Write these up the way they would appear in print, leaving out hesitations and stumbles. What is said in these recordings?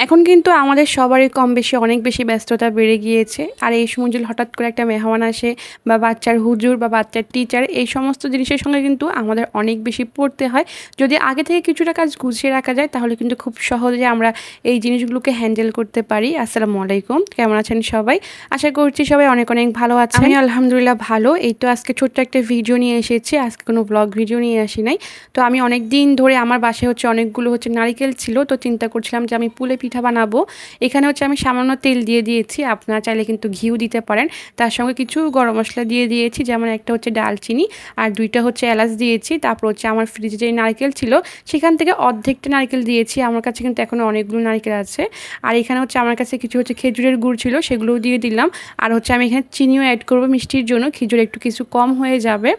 এখন কিন্তু আমাদের সবারই কম বেশি অনেক বেশি ব্যস্ততা বেড়ে গিয়েছে। আর এই সময় যদি হঠাৎ করে একটা মেহমান আসে বা বাচ্চার হুজুর বা বাচ্চার টিচার, এই সমস্ত জিনিসের সঙ্গে কিন্তু আমাদের অনেক বেশি পড়তে হয়। যদি আগে থেকে কিছুটা কাজ গুছিয়ে রাখা যায় তাহলে কিন্তু খুব সহজে আমরা এই জিনিসগুলোকে হ্যান্ডেল করতে পারি। আসসালামু আলাইকুম, কেমন আছেন সবাই? আশা করছি সবাই অনেক অনেক ভালো আছেন। আমি আলহামদুলিল্লাহ ভালো। এই তো আজকে ছোট্ট একটা ভিডিও নিয়ে এসেছি, আজকে কোনো ব্লগ ভিডিও নিয়ে আসি নাই। তো আমি অনেক দিন ধরে আমার বাসায় অনেকগুলো নারিকেল ছিল, তো চিন্তা করছিলাম যে আমি পুলে পিঠা বানাবো। এখানে আমি সামান্য তেল দিয়ে দিয়েছি, আপনারা চাইলে কিন্তু ঘিও দিতে পারেন। তার সঙ্গে কিছু গরম মশলা দিয়ে দিয়েছি, যেমন একটা ডালচিনি আর দুইটা এলাচ দিয়েছি। তারপর আমার ফ্রিজে যে নারকেল ছিল সেখান থেকে অর্ধেকটা নারকেল দিয়েছি। আমার কাছে কিন্তু এখনও অনেকগুলো নারকেল আছে। আর এখানে আমার কাছে কিছু খেজুরের গুড় ছিল, সেগুলোও দিয়ে দিলাম। আর আমি এখানে চিনিও অ্যাড করবো মিষ্টির জন্য, খেজুর একটু কিছু কম হয়ে যাবে।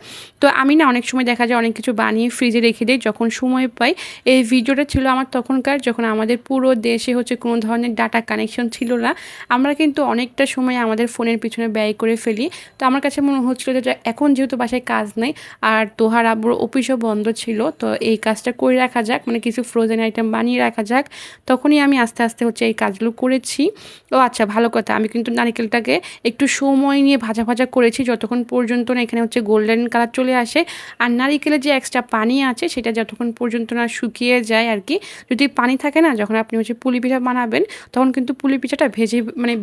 তো আমি না অনেক সময় দেখা যায় অনেক কিছু বানিয়ে ফ্রিজে রেখে দিই যখন সময় পাই। এই ভিডিওটা ছিল আমার তখনকার, যখন আমাদের পুরো দেশে কোনো ধরনের ডাটা কানেকশন ছিল না। আমরা কিন্তু অনেকটা সময় আমাদের ফোনের পিছনে ব্যয় করে ফেলি। তো আমার কাছে মনে হচ্ছিলো যে এখন যেহেতু বাসায় কাজ নেই আর তোহার আব্বুর অফিসও বন্ধ ছিল, তো এই কাজটা করে রাখা যাক, কিছু ফ্রোজেন আইটেম বানিয়ে রাখা যাক। তখনই আমি আস্তে আস্তে এই কাজগুলো করেছি। ও আচ্ছা, ভালো কথা, আমি কিন্তু নারকেলটাকে একটু সময় নিয়ে ভাজা ভাজা করেছি, যতক্ষণ পর্যন্ত না এখানে গোল্ডেন কালার চলে আসে। আর নারিকেলের যে এক্সট্রা পানি আছে সেটা যতক্ষণ পর্যন্ত না শুকিয়ে যায় আর কি। যদি পানি থাকে না, যখন আপনি পুলি পিঠা বানাবেন তখন কিন্তু পুলি পিঠাটা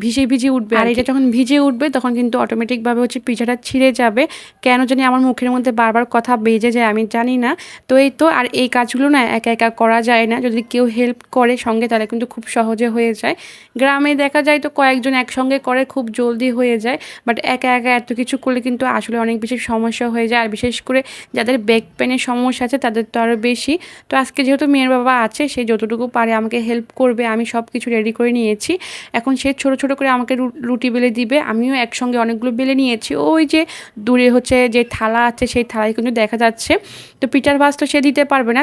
ভিজে ভিজে উঠবে। আর এটা যখন ভিজে উঠবে তখন কিন্তু অটোমেটিকভাবে পিঠাটা ছিঁড়ে যাবে। কেন জানি আমার মুখের মধ্যে বারবার কথা বেজে যায়, আমি জানি না। তো এই তো, আর এই কাজগুলো না একা একা করা যায় না, যদি কেউ হেল্প করে সঙ্গে তাহলে কিন্তু খুব সহজে হয়ে যায়। গ্রামে দেখা যায় তো কয়েকজন একসঙ্গে করে, খুব জলদি হয়ে যায়। বাট একা একা এত কিছু করলে কিন্তু আসলে অনেক বেশি সমস্যা হয়ে যায়। আর বিশেষ করে যাদের ব্যাক পেনের সমস্যা আছে তাদের তো আরও বেশি। তো আজকে যেহেতু মেয়ের বাবা আছে, সে যতটুকু পারে আমাকে হেল্প করবে। আমি সব কিছু রেডি করে নিয়েছি। এখন সে ছোট ছোট করে আমাকে রুটি বেলে দিবে, আমিও একসঙ্গে অনেকগুলো বেলে নিয়েছি। ওই যে দূরে যে থালা আছে সেই থালায় কিন্তু দেখা যাচ্ছে। তো পিঠার ভাজ তো সে দিতে পারবে না,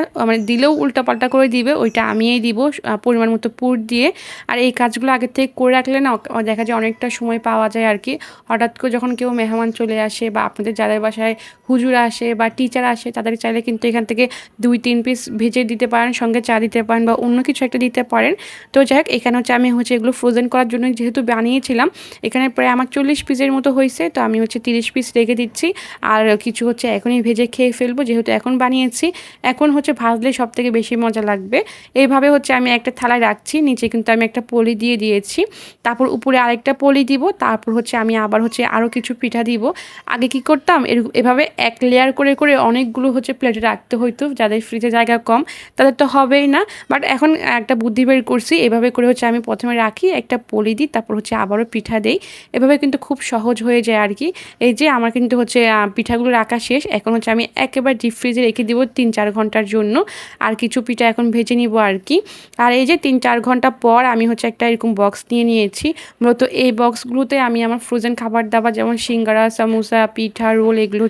দিলেও উল্টাপাল্টা করে দিবে, ওইটা আমিই দিব পরিমাণ মতো পুর দিয়ে। আর এই কাজগুলো আগের থেকে করে রাখলে না দেখা যায় অনেকটা সময় পাওয়া যায় আর কি। হঠাৎ করে যখন কেউ মেহমান চলে আসে বা আপনাদের যাদের বাসায় হুজুর আসে বা টিচার আসে, তাদের চাইলে কিন্তু এখান থেকে 2-3 পিস ভেজে দিতে পারেন, সঙ্গে চা দিতে পারেন বা অন্য কিছু একটা দিতে পারেন। তো যাই হোক, এখানে আমি এগুলো ফ্রোজেন করার জন্য যেহেতু বানিয়েছিলাম, এখানে প্রায় আমার 40 পিসের মতো হয়েছে। তো আমি 30 পিস রেখে দিচ্ছি। আর কিছু এখনই ভেজে খেয়ে ফেলবো, যেহেতু এখন বানিয়েছি। এখন ভাজলে সব থেকে বেশি মজা লাগবে। এইভাবে আমি একটা থালায় রাখছি, নিচে কিন্তু আমি একটা পলি দিয়ে দিয়েছি। তারপর উপরে আরেকটা পলি দিব। তারপর আমি আবার আরও কিছু পিঠা দিব। আগে কি করতাম, এভাবে এক লেয়ার করে করে অনেকগুলো প্লেটে রাখতে হইতো। যাদের ফ্রিজে জায়গা কম তাদের তো হবেই না। বাট এখন একটা বুদ্ধি বের করছি, এভাবে করে আমি প্রথমে রাখি, একটা পলি দিই, তারপর আবারও পিঠা দেই। এভাবে কিন্তু খুব সহজ হয়ে যায় আর কি। এই যে আমার কিন্তু পিঠাগুলো রাখা শেষ। এখন আমি একেবারে ডিপ ফ্রিজে রেখে দিব 3-4 ঘন্টার জন্য। আর কিছু পিঠা এখন ভেজে নিব আর কি। আর এই যে 3-4 ঘন্টা পর আমি একটা এরকম বক্স নিয়ে নিয়েছি। মূলত এই বক্সগুলোতে আমি আমার ফ্রোজেন খাবার দাবার যেমন সিঙ্গারা, সামোসা, পিঠা, রোল, এগুলো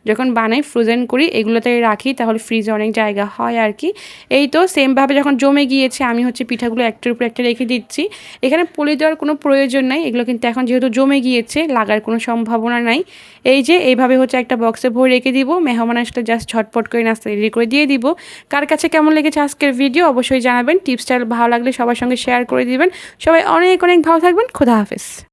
যখন বানাই ফ্রোজেন করি, এগুলোতে রাখি, তাহলে ফ্রিজে অনেক জায়গা হয় আর কি। এই তো সেমভাবে যখন জমে গিয়েছে আমি পিঠাগুলো একটার উপর একটা রেখে দিচ্ছি। এখানে পলি দেওয়ার কোনো প্রয়োজন নাই, এগুলো কিন্তু এখন যেহেতু জমে গিয়েছে লাগার কোনো সম্ভাবনা নাই। এই যে এইভাবে একটা বক্সে ভরে রেখে দিব, মেহমান আসলে জাস্ট ঝটপট করে নাস্তা রেডি করে দিয়ে দিব। কার কাছে কেমন লেগেছে আজকের ভিডিও অবশ্যই জানাবেন। টিপসটা ভালো লাগলে সবার সঙ্গে শেয়ার করে দিবেন। সবাই অনেক অনেক ভালো থাকবেন। খোদা হাফেজ।